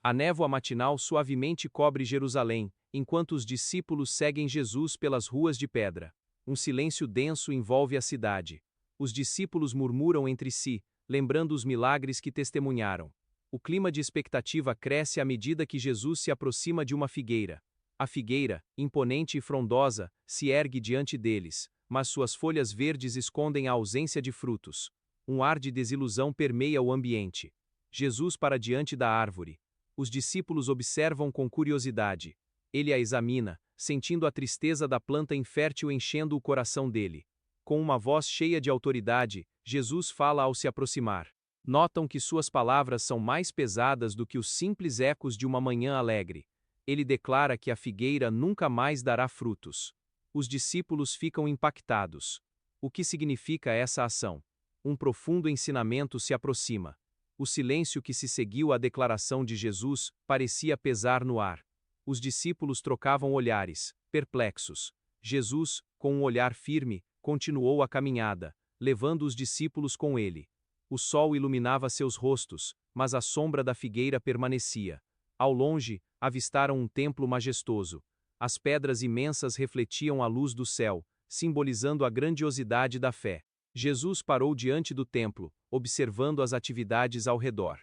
A névoa matinal suavemente cobre Jerusalém, enquanto os discípulos seguem Jesus pelas ruas de pedra. Um silêncio denso envolve a cidade. Os discípulos murmuram entre si, lembrando os milagres que testemunharam. O clima de expectativa cresce à medida que Jesus se aproxima de uma figueira. A figueira, imponente e frondosa, se ergue diante deles, mas suas folhas verdes escondem a ausência de frutos. Um ar de desilusão permeia o ambiente. Jesus para diante da árvore. Os discípulos observam com curiosidade. Ele a examina, sentindo a tristeza da planta infértil enchendo o coração dele. Com uma voz cheia de autoridade, Jesus fala ao se aproximar. Notam que suas palavras são mais pesadas do que os simples ecos de uma manhã alegre. Ele declara que a figueira nunca mais dará frutos. Os discípulos ficam impactados. O que significa essa ação? Um profundo ensinamento se aproxima. O silêncio que se seguiu à declaração de Jesus parecia pesar no ar. Os discípulos trocavam olhares, perplexos. Jesus, com um olhar firme, continuou a caminhada, levando os discípulos com ele. O sol iluminava seus rostos, mas a sombra da figueira permanecia. Ao longe, avistaram um templo majestoso. As pedras imensas refletiam a luz do céu, simbolizando a grandiosidade da fé. Jesus parou diante do templo, observando as atividades ao redor.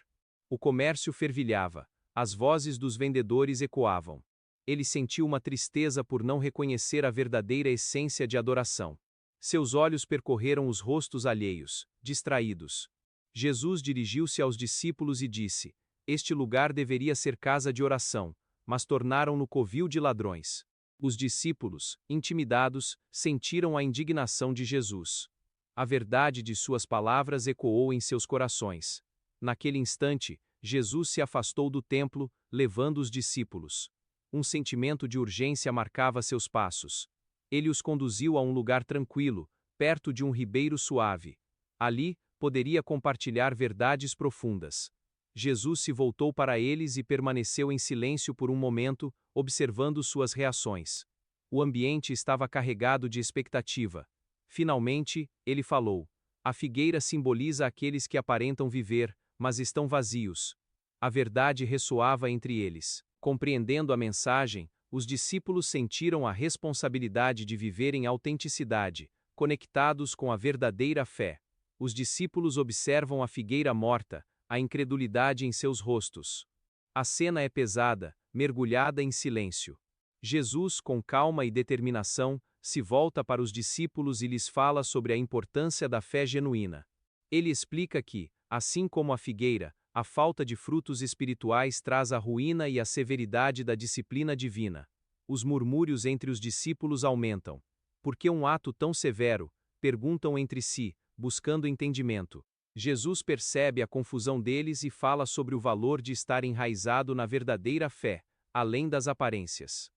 O comércio fervilhava, as vozes dos vendedores ecoavam. Ele sentiu uma tristeza por não reconhecer a verdadeira essência de adoração. Seus olhos percorreram os rostos alheios, distraídos. Jesus dirigiu-se aos discípulos e disse: Este lugar deveria ser casa de oração, mas tornaram-no covil de ladrões. Os discípulos, intimidados, sentiram a indignação de Jesus. A verdade de suas palavras ecoou em seus corações. Naquele instante, Jesus se afastou do templo, levando os discípulos. Um sentimento de urgência marcava seus passos. Ele os conduziu a um lugar tranquilo, perto de um ribeiro suave. Ali, poderia compartilhar verdades profundas. Jesus se voltou para eles e permaneceu em silêncio por um momento, observando suas reações. O ambiente estava carregado de expectativa. Finalmente, ele falou: A figueira simboliza aqueles que aparentam viver, mas estão vazios. A verdade ressoava entre eles. Compreendendo a mensagem, os discípulos sentiram a responsabilidade de viver em autenticidade, conectados com a verdadeira fé. Os discípulos observam a figueira morta, a incredulidade em seus rostos. A cena é pesada, mergulhada em silêncio. Jesus, com calma e determinação, se volta para os discípulos e lhes fala sobre a importância da fé genuína. Ele explica que, assim como a figueira, a falta de frutos espirituais traz a ruína e a severidade da disciplina divina. Os murmúrios entre os discípulos aumentam. Por que um ato tão severo? Perguntam entre si, buscando entendimento. Jesus percebe a confusão deles e fala sobre o valor de estar enraizado na verdadeira fé, além das aparências.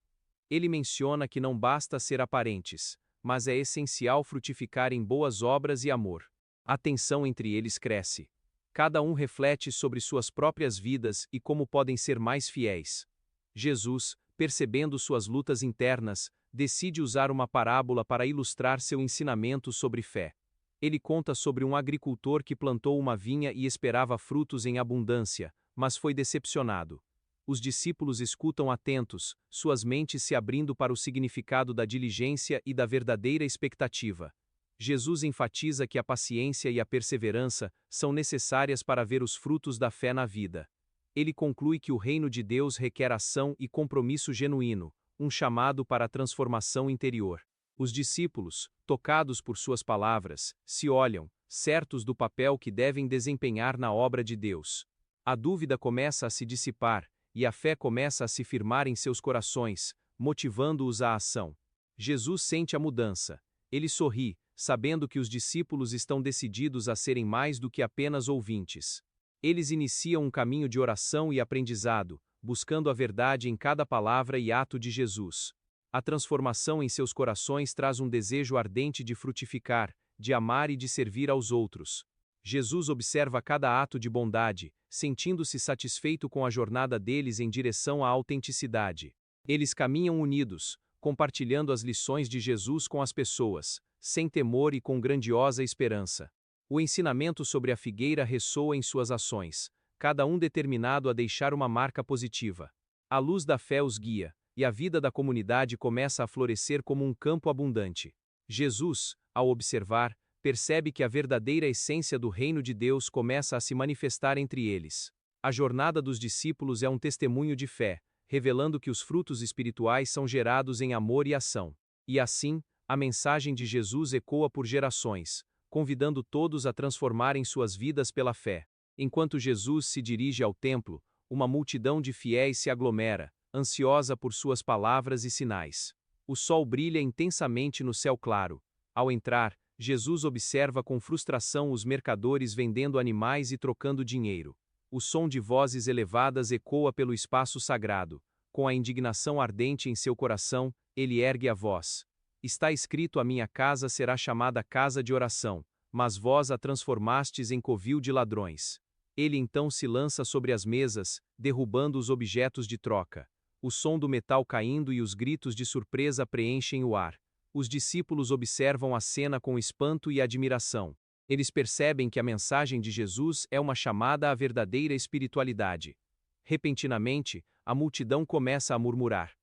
Ele menciona que não basta ser aparentes, mas é essencial frutificar em boas obras e amor. A tensão entre eles cresce. Cada um reflete sobre suas próprias vidas e como podem ser mais fiéis. Jesus, percebendo suas lutas internas, decide usar uma parábola para ilustrar seu ensinamento sobre fé. Ele conta sobre um agricultor que plantou uma vinha e esperava frutos em abundância, mas foi decepcionado. Os discípulos escutam atentos, suas mentes se abrindo para o significado da diligência e da verdadeira expectativa. Jesus enfatiza que a paciência e a perseverança são necessárias para ver os frutos da fé na vida. Ele conclui que o reino de Deus requer ação e compromisso genuíno, um chamado para a transformação interior. Os discípulos, tocados por suas palavras, se olham, certos do papel que devem desempenhar na obra de Deus. A dúvida começa a se dissipar, e a fé começa a se firmar em seus corações, motivando-os à ação. Jesus sente a mudança. Ele sorri, sabendo que os discípulos estão decididos a serem mais do que apenas ouvintes. Eles iniciam um caminho de oração e aprendizado, buscando a verdade em cada palavra e ato de Jesus. A transformação em seus corações traz um desejo ardente de frutificar, de amar e de servir aos outros. Jesus observa cada ato de bondade, sentindo-se satisfeito com a jornada deles em direção à autenticidade. Eles caminham unidos, compartilhando as lições de Jesus com as pessoas, sem temor e com grandiosa esperança. O ensinamento sobre a figueira ressoa em suas ações. cada um determinado a deixar uma marca positiva. A luz da fé os guia, e a vida da comunidade começa a florescer como um campo abundante. Jesus, ao observar, percebe que a verdadeira essência do reino de Deus começa a se manifestar entre eles. A jornada dos discípulos é um testemunho de fé, revelando que os frutos espirituais são gerados em amor e ação. E assim, a mensagem de Jesus ecoa por gerações, convidando todos a transformarem suas vidas pela fé. Enquanto Jesus se dirige ao templo, uma multidão de fiéis se aglomera, ansiosa por suas palavras e sinais. O sol brilha intensamente no céu claro. Ao entrar, Jesus observa com frustração os mercadores vendendo animais e trocando dinheiro. O som de vozes elevadas ecoa pelo espaço sagrado. Com a indignação ardente em seu coração, ele ergue a voz. Está escrito: a minha casa será chamada casa de oração, mas vós a transformastes em covil de ladrões. Ele então se lança sobre as mesas, derrubando os objetos de troca. O som do metal caindo e os gritos de surpresa preenchem o ar. Os discípulos observam a cena com espanto e admiração. Eles percebem que a mensagem de Jesus é uma chamada à verdadeira espiritualidade. Repentinamente, a multidão começa a murmurar.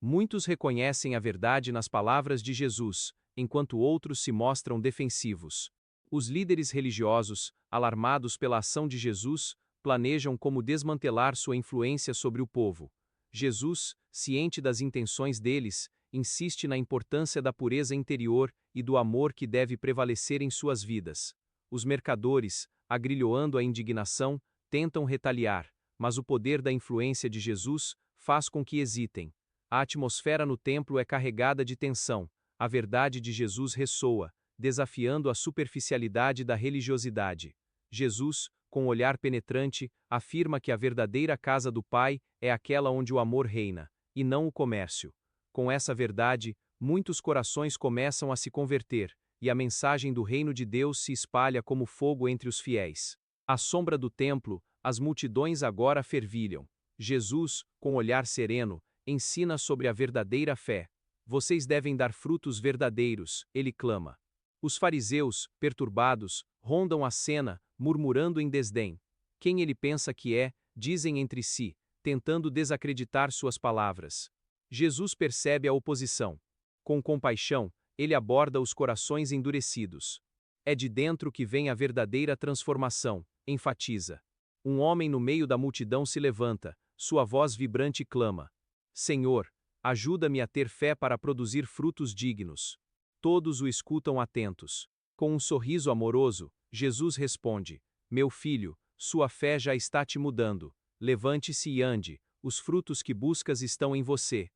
Muitos reconhecem a verdade nas palavras de Jesus, enquanto outros se mostram defensivos. Os líderes religiosos, alarmados pela ação de Jesus, planejam como desmantelar sua influência sobre o povo. Jesus, ciente das intenções deles, insiste na importância da pureza interior e do amor que deve prevalecer em suas vidas. Os mercadores, agrilhoando a indignação, tentam retaliar, mas o poder da influência de Jesus faz com que hesitem. A atmosfera no templo é carregada de tensão. A verdade de Jesus ressoa, desafiando a superficialidade da religiosidade. Jesus, com um olhar penetrante, afirma que a verdadeira casa do Pai é aquela onde o amor reina, e não o comércio. Com essa verdade, muitos corações começam a se converter, e a mensagem do reino de Deus se espalha como fogo entre os fiéis. À sombra do templo, as multidões agora fervilham. Jesus, com olhar sereno, ensina sobre a verdadeira fé. Vocês devem dar frutos verdadeiros, ele clama. Os fariseus, perturbados, rondam a cena, murmurando em desdém. Quem ele pensa que é, dizem entre si, tentando desacreditar suas palavras. Jesus percebe a oposição. Com compaixão, ele aborda os corações endurecidos. É de dentro que vem a verdadeira transformação, enfatiza. Um homem no meio da multidão se levanta, sua voz vibrante clama: Senhor, ajuda-me a ter fé para produzir frutos dignos. Todos o escutam atentos. Com um sorriso amoroso, Jesus responde: Meu filho, sua fé já está te mudando. Levante-se e ande, os frutos que buscas estão em você.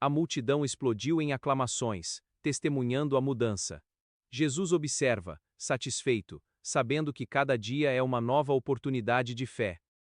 A multidão explodiu em aclamações, testemunhando a mudança. Jesus observa, satisfeito, sabendo que cada dia é uma nova oportunidade de fé.